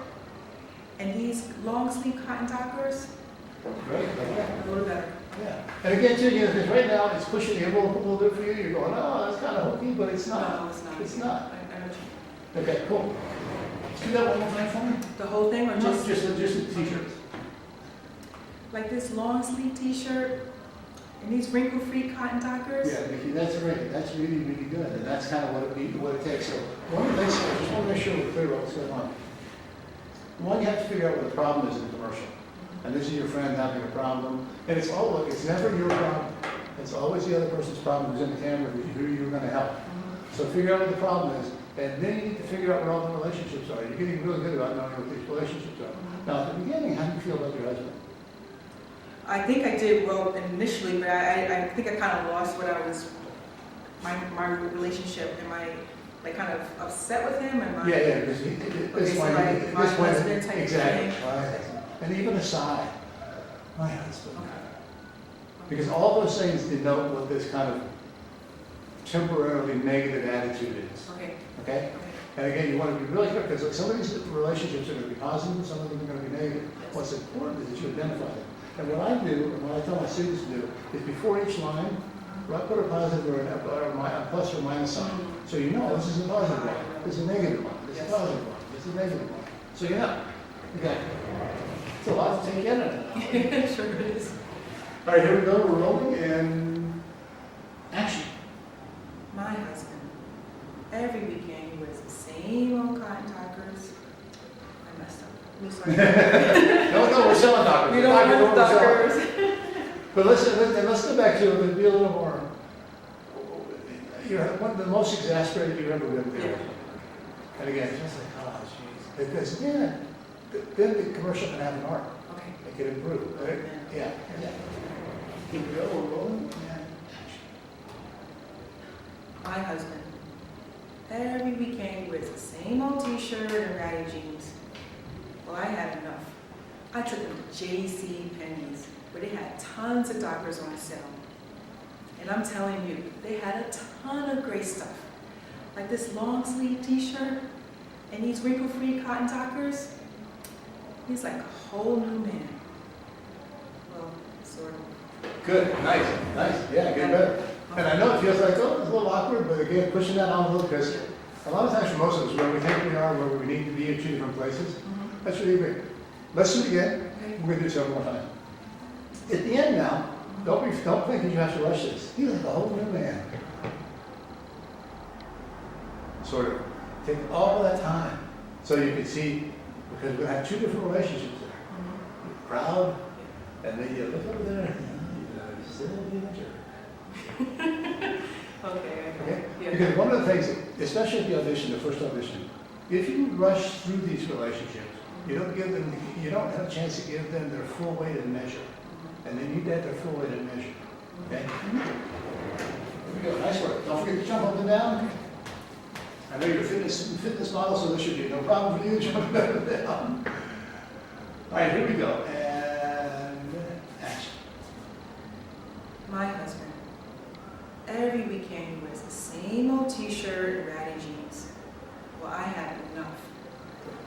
and these long sleeve cotton dockers. Great, like that. A little better. Yeah, and again, too, you know, because right now, it's pushing the envelope a little bit for you, you're going, oh, that's kind of hokey, but it's not. No, it's not. It's not. I know what you- Okay, cool. Let's do that one more time for me. The whole thing or No, just? just the t-shirts. Like this long sleeve t-shirt and these wrinkle-free cotton dockers. Yeah, Nikki, that's great. That's really, really good. And that's kind of what it takes. So one of the things, I just want to make sure we're clear about what's going on. One, you have to figure out what the problem is in the commercial. And this is your friend having a problem. And it's all, look, it's never your problem. It's always the other person's problem who's in the camera who you're going to help. So figure out what the problem is. And then you need to figure out what all the relationships are. You're getting really good about knowing what these relationships are. Now, at the beginning, how do you feel about your husband? I think I did well initially, but I think I kind of lost what I was, my relationship. Am I like kind of upset with him? Am I? Yeah, because Okay, so like my husband type exactly. thing. My husband. And even a sigh, my husband. Okay. Because all those things denote what this kind of temporarily negative attitude is. Okay. Okay? Okay. And again, you want to be really clear, because some of these relationships are going to be positive, some of them are going to be negative. Yes. What's important is that you identify them. And what I do, and what I tell my students to do, is before each line, I put a positive or a plus or minus sign. So you know, this is a positive one, this is a negative one, this is a Yes. positive one, this is a negative one. So you know. Okay. It's a lot to take in it. Sure it is. All right, here we go, we're rolling, and action. My husband, every weekend he wears the same old cotton dockers. I messed up. I'm sorry. No, we're selling doctors. We We're don't not want going to sell. dockers. But let's go back to it and be a little more, one of the most exasperated you've ever been with. Yeah. And again, it's just like, oh, jeez. Because, yeah, then the commercial can have an arc. Okay. It can improve, right? Yeah. Here we go, we're rolling. And My husband, every weekend he wears the same old t-shirt and ratty jeans. Well, I had enough. I took him to J.C. Penney's, where they had tons of dockers on sale. And I'm telling you, they had a ton of great stuff. Like this long sleeve t-shirt and these wrinkle-free cotton dockers. He's like a whole new man. Well, sort of. Good, nice, yeah, get better. And I know it feels like, oh, it's a little awkward, but again, pushing that on a little, because a lot of times for most of us, where we think we are, where we need to be in two different places, that's really big. Let's do it again. Okay. We're going to do it several more times. At the end now, don't think that you have to rush this. He's like a whole new man. Sort of take all that time so you can see, because we have two different relationships there. You're proud, and then you look over there, you're still being a jerk. Okay. Okay? Yeah. Because one of the things, especially at the audition, the first audition, if you rush through these relationships, you don't have a chance to give them their full weighted measure. And they need to have their full weighted measure. Okay? Here we go, nice work. Don't forget to jump up and down. I know you're a fitness model, so this should be no problem for you to jump up and down. All right, here we go. And action. My husband, every weekend he wears the same old t-shirt and ratty jeans. Well, I had enough.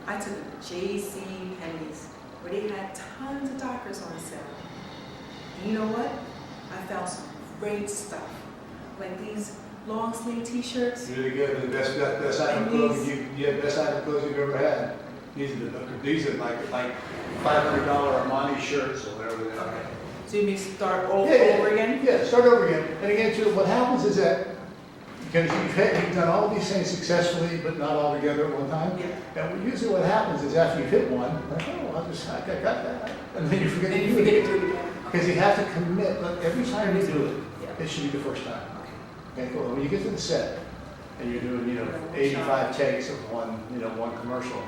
I took him to J.C. Penney's, where they had tons of dockers on sale. And you know what? I found some great stuff, like these long sleeve t-shirts. Really good. The best item of clothing best item of clothing you've ever had. These are like $500 Armani shirts or whatever they are. Okay. So you mean start over again? Yeah, start over again. And again, too, what happens is that, because you've done all these things successfully, but not all together at one time. Yeah. And usually what happens is after you've hit one, like, oh, I got that. And then you forget Then to you do forget it. to do it again. Because you have to commit, like, every time you do it, Yeah. it should be the first time. Okay. Okay, cool. When you get to the set, and you're doing, 85 takes of one commercial,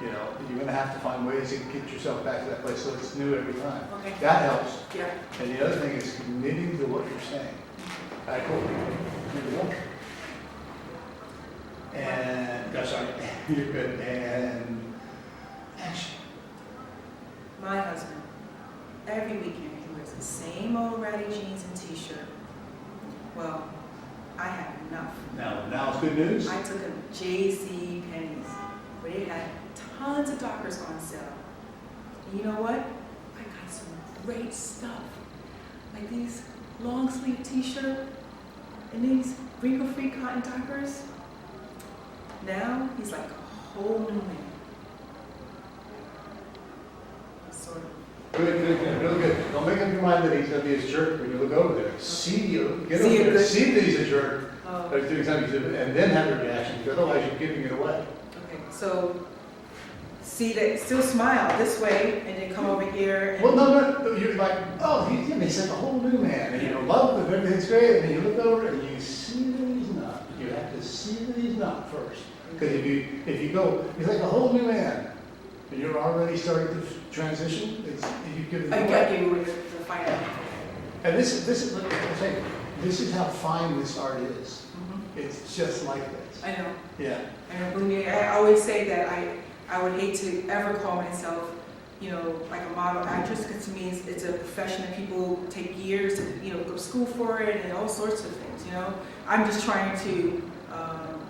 you're gonna have to find ways to get yourself back to that place, so it's new every time. Okay. That helps. Yeah. And the other thing is committing to what you're saying. All right, cool. Here we go. And, that's all right, you're good, and action. My husband, every weekend, he wears the same old ratty jeans and t-shirt. Well, I had enough. Now it's good news. I took him to J.C. Penney's, where they had tons of Dockers on sale. And you know what? I got some great stuff. Like these long sleeve t-shirt and these wrinkle-free cotton Dockers. Now he's like a whole new man. Sort of. Good, real good. Don't make up your mind that he's gonna be a jerk when you look over there. See that he's a jerk, Oh, or doing something to, and then have a reaction, because otherwise you're giving it away. okay, so see that, still smile this way and then come over here and. Well, no, you're like, oh, he's like a whole new man, and you love him, everything's great, and then you look over and you see that he's not. You have to see that he's not first. Because if you go, he's like a whole new man, and you're already starting to transition, you give it I away. got you with the final. And this is how fine this art is. It's just like this. I know. Yeah. I know, believe me, I always say that I would hate to ever call myself, like a model actress, because to me it's a profession that people take years to, go to school for it and all sorts of things, I'm just trying to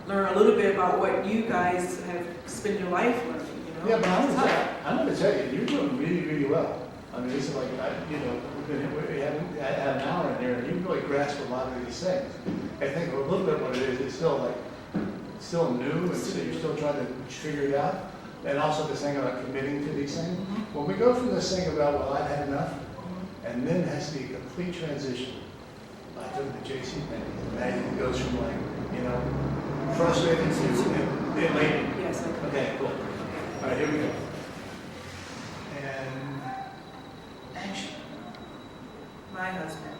learn a little bit about what you guys have spent your life learning, Yeah, but It's tough. I'm going to tell you, you're doing really, really well. I mean, this is like, we had an hour in here, and you really grasp a lot of these things. I think a little bit what it is, it's still new, and so you're still trying to figure it out. And also this thing about committing to these things. When we go from this thing about, well, I've had enough, and then it has to be a complete transition. I took the J.C. Penney, and it goes from frustrated to elated. Yes, Okay, cool. All right, here we go. And action. My husband,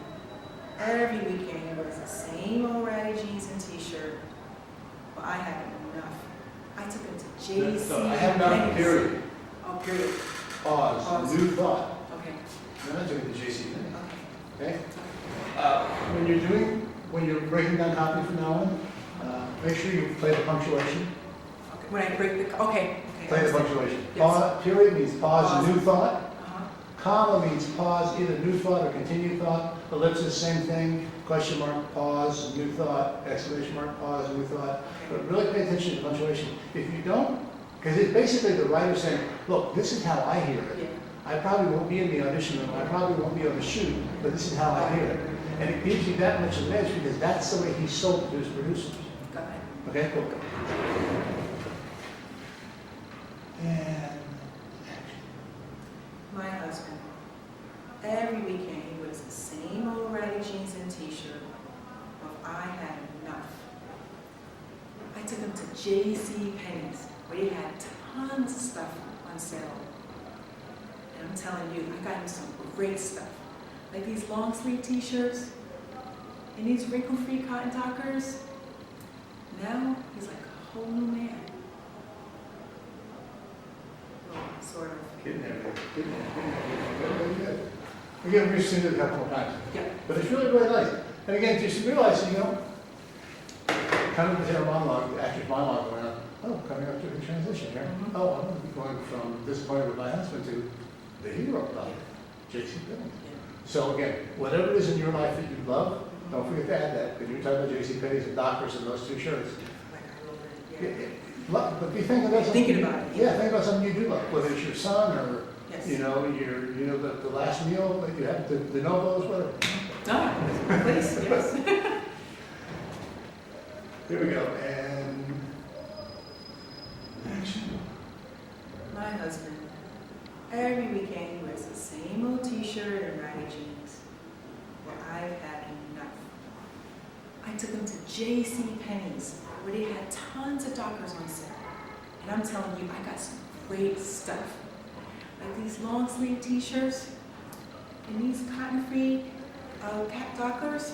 every weekend he wears the same old ratty jeans and t-shirt. Well, I had enough. I took him to J.C. No, I have not, period. Oh, period. Pause. New thought. Okay. Then I took it to J.C. Penney. Okay. Okay? When you're breaking down copy from now on, make sure you play the punctuation. Okay. When I break the, okay. Play the punctuation. Yes. Pause, period means pause, new thought. Uh-huh. Comma means pause, either new thought or continued thought. Ellipsis, same thing. Question mark, pause, new thought. Exclamation mark, pause, new thought. But really pay attention to punctuation. If you don't, because it's basically the writer saying, look, this is how I hear it. Yeah. I probably won't be in the audition room, I probably won't be on the shoot, but this is how I hear it. And it gives you that much of an edge because that's the way he sold it to his producers. Got it. Okay, cool. And action. My husband, every weekend he wears the same old ratty jeans and t-shirt. Well, I had enough. I took him to J.C. Penney's, where they had tons of stuff on sale. And I'm telling you, I got him some great stuff. Like these long sleeve t-shirts and these wrinkle-free cotton Dockers. Now he's like a whole new man. Well, sort of. Getting there, getting there. Very good. Again, we've seen it a couple more times. Yeah. But it's really, really nice. And again, just realize, kind of within our monologue, the actor's monologue around, oh, coming up to the transition here. Mhm. Oh, I'm going to be going from disappointed with my husband to the hero of life, J.C. Penney. So again, whatever it is in your life that you love, don't forget to add that, because you're talking about J.C. Penney's and Dockers and those two shirts. Like I wrote it, yeah. But be thinking about something. Thinking about it. Yeah, think about something you do love, whether it's your son or, Yes. the last meal that you had, the novels, whatever. No, please, yes. Here we go, and action. My husband, Every weekend he wears the same old t-shirt and ragged jeans. Well, I've had enough. I took him to J.C. Penney's where they had tons of Dockers on sale. And I'm telling you, I got some great stuff. Like these long sleeve t-shirts and these cotton-free cap Dockers.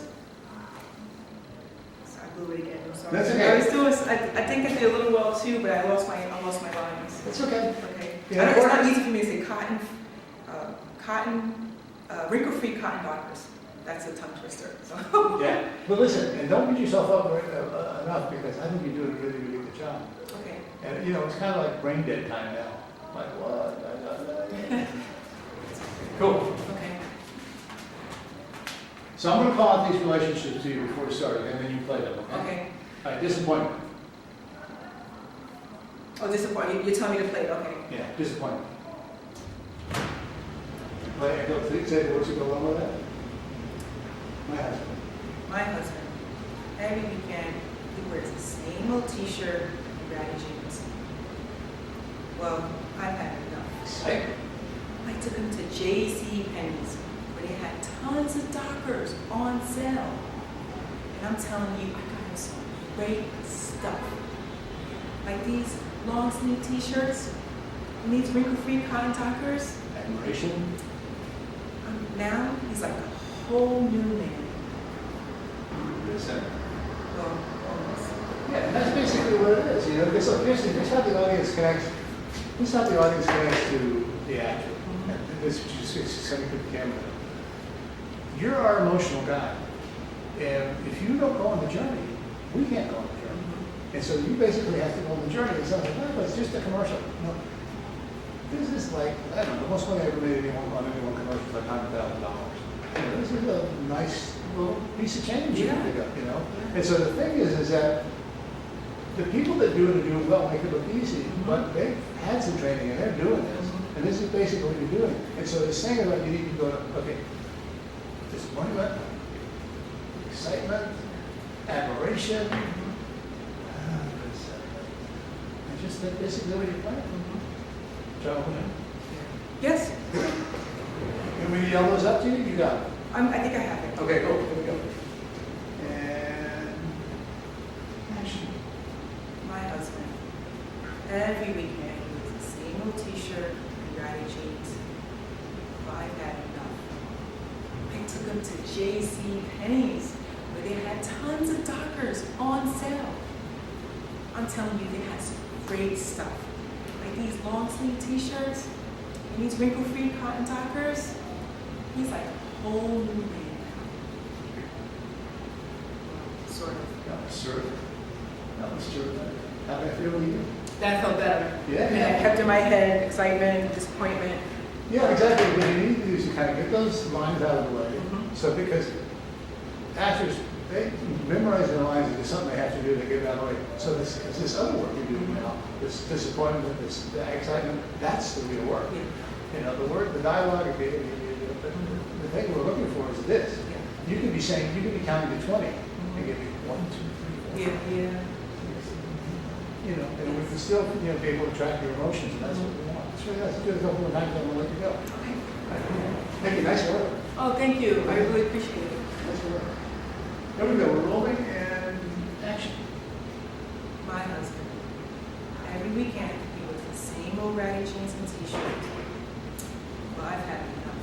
So I blew it again, I'm sorry. That's okay. I think I did a little well too, but I lost my lines. It's okay. Okay. Yeah, I know it's not easy for me to say wrinkle-free cotton Dockers. That's a tongue twister. So. Yeah, but listen, and don't beat yourself up enough, because I think you're doing a really, really good job. Okay. And, you know, it's kind of like brain dead time now. Like, what? Cool. Okay. So I'm gonna call out these relationships to you before we start, and then you play them, okay? Okay. All right, disappointment. Oh, disappointing. You're telling me to play it. Okay. Yeah, disappointment. Play, I don't think, say the words that go along with that. My husband. My husband, every weekend, he wears the same old t-shirt and ragged jeans. Well, I've had enough. Excitement. I took him to J.C. Penney's where they had tons of Dockers on sale. And I'm telling you, I got him some great stuff. Like these long sleeve t-shirts and these wrinkle-free cotton Dockers. Admiration. Now he's like a whole new man. Listen. Well, almost. Yeah, and that's basically what it is, you know, because look, here's how the audience connects. This is how the audience connects to the actor. And this is just going to put the camera. You're our emotional guy. And if you don't go on the journey, we can't go on the journey. And so you basically have to go on the journey. It's not like, no, it's just a commercial. No. This is like, I don't know, the most money I ever made on any one commercial is like $100,000. You know, this is a nice little piece of change you pick up, you know? And so the thing is that the people that do it and do it well make it look easy, but they've had some training and they're doing this. And this is basically what you're doing. And so this thing about you need to go to, okay, disappointment, excitement, admiration, and just that basically what you're playing. John, Yes, can we yell those up to you? You got it. I think I have it. Okay, cool. Here we go. And action. My husband, every weekend, he wears the same old t-shirt and ragged jeans. Well, I've had enough. I took him to J.C. Penney's where they had tons of Dockers on sale. I'm telling you, they had some great stuff. Like these long sleeve t-shirts and these wrinkle-free cotton Dockers. He's like a whole new man now. Sort of. That was sort. That was sort. How did I feel with you? That felt better. Yeah, And yeah. I kept in my head excitement, disappointment. Yeah, exactly. What you need to do is you kind of get those lines out of the way. Mhm. So because actors, they memorize their lines is just something they have to do to get it out of the way. So this other work you're doing now, this disappointment, this excitement, that's the real work. Yeah. You know, the dialogue, the thing we're looking for is this. Yeah. You could be saying, you could be counting to 20 and give me 1, 2, 3, 4. Yeah, yeah. You know, and we can still, you know, be able to track your emotions, and that's what we want. That's really nice. Do it a couple of times, and we'll let you go. Okay. Thank you. Nice work. Oh, thank you. I really appreciate it. Nice work. There we go. We're rolling and action. My husband, every weekend, he wears the same old ragged jeans and t-shirts. Well, I've had enough.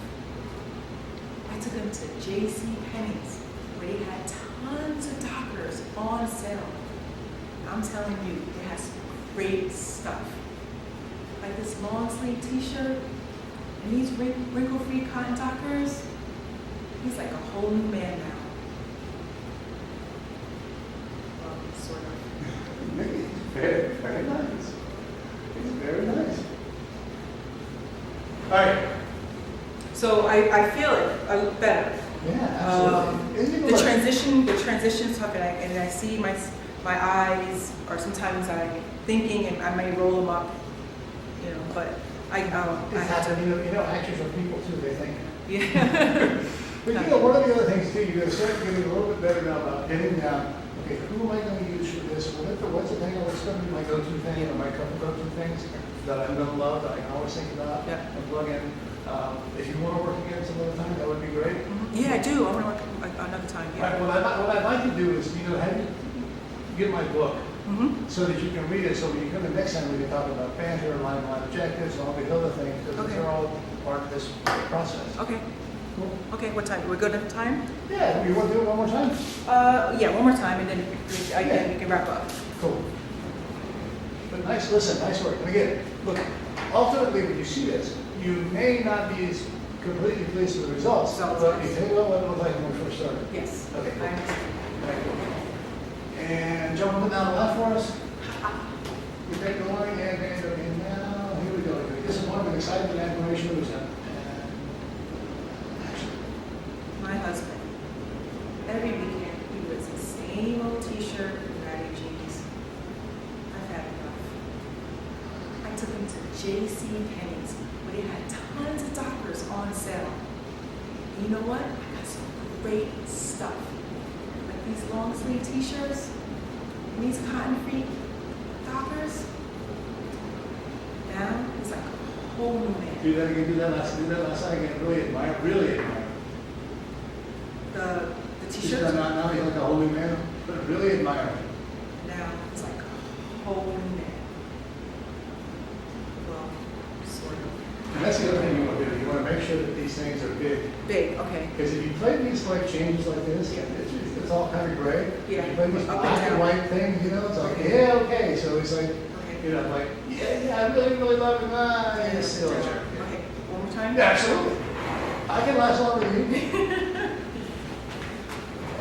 I took him to J.C. Penney's where they had tons of Dockers on sale. I'm telling you, they had some great stuff. Like this long sleeve t-shirt and these wrinkle-free cotton Dockers. He's like a whole new man now. Well, sort of. Nikki, very, very nice. It's very nice. All right. So I feel it better. Yeah, absolutely. Isn't it The transition's tough, and I see my eyes, or sometimes I'm thinking, and I may roll them up, you know. But I have to. You know, actors are people too. They think. Yeah. But you know, one of the other things too, you got to start getting a little bit better now about getting down okay, who am I going to use for this? What's the thing that's going to be my go-to thing, or my couple go-to things that I'm going to love, that I can always think about Yeah. and plug in? If you want to work again some other time, that would be great. Yeah, I do. I want to work another time. Right, Yeah. what I'd like to do is, have you get my book Mm-hmm. so that you can read it, so when you come in next time, we can talk about banter, line objectives, and all these other things, because Okay. they're all part of this process. Okay. Cool. Okay. What time? We're good at time? Yeah, you want to do it one more time? Yeah, one more time, and then we can wrap up. Cool. But nice work. And again, look, ultimately, when you see this, you may not be as completely pleased with the results, but you think about what it looked like when we first started. Yes. Okay, I understand. And gentlemen, down the left for us. We take the line and okay, now, here we go. Disappointment, excitement, admiration, who's that? My husband, every weekend, he wears the same old t-shirt and ratty jeans. I've had enough. I took him to J.C. Penney's, where they had tons of Dockers on sale. And you know what? I got some great stuff. Like these long sleeve t-shirts, and these cotton-free Dockers. Now, he's like a whole new man. Do that again, do that last time again. Really admire. The Just t-shirts. now you're like a whole new man, but really admire him. Now it's like a whole new man. Well, sort of. And that's the other thing you want to do. You want to make sure that these things are big. Big, okay. Because if you play these like changes like this, Yeah. it's all kind of gray. Yeah. If you play these Up and black and down. white things, it's like, Okay. yeah, okay. So it's like, Okay. like, yeah, I really love it. Yeah, still a jerk. Yeah. Okay, one more time? Yeah, absolutely. I can last longer than you.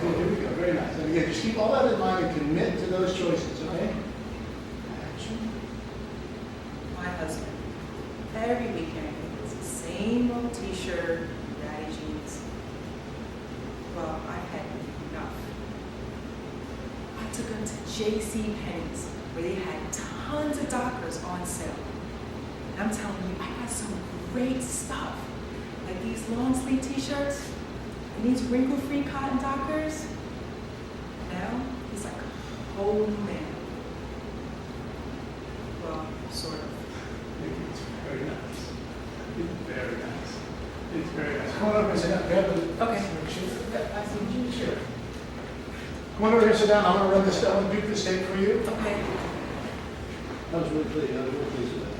Cool, here we go. Very nice. And again, just keep all that in mind and commit to those choices, okay? Action. My husband, every weekend, it's the same old t-shirt, ratty jeans. Well, I've had enough. I took him to J.C. Penney's, where they had tons of Dockers on sale. And I'm telling you, I got some great stuff. Like these long sleeve t-shirts and these wrinkle-free cotton Dockers. Now, he's like a whole new man. Well, sort of. It's very nice. It's very nice. It's very nice. Come on over and sit down. Grab the Okay. Yeah, I think sure. Come on over here and sit down. I'm going to run this. I'm going to do this tape for you. Okay. I was really pleased with that.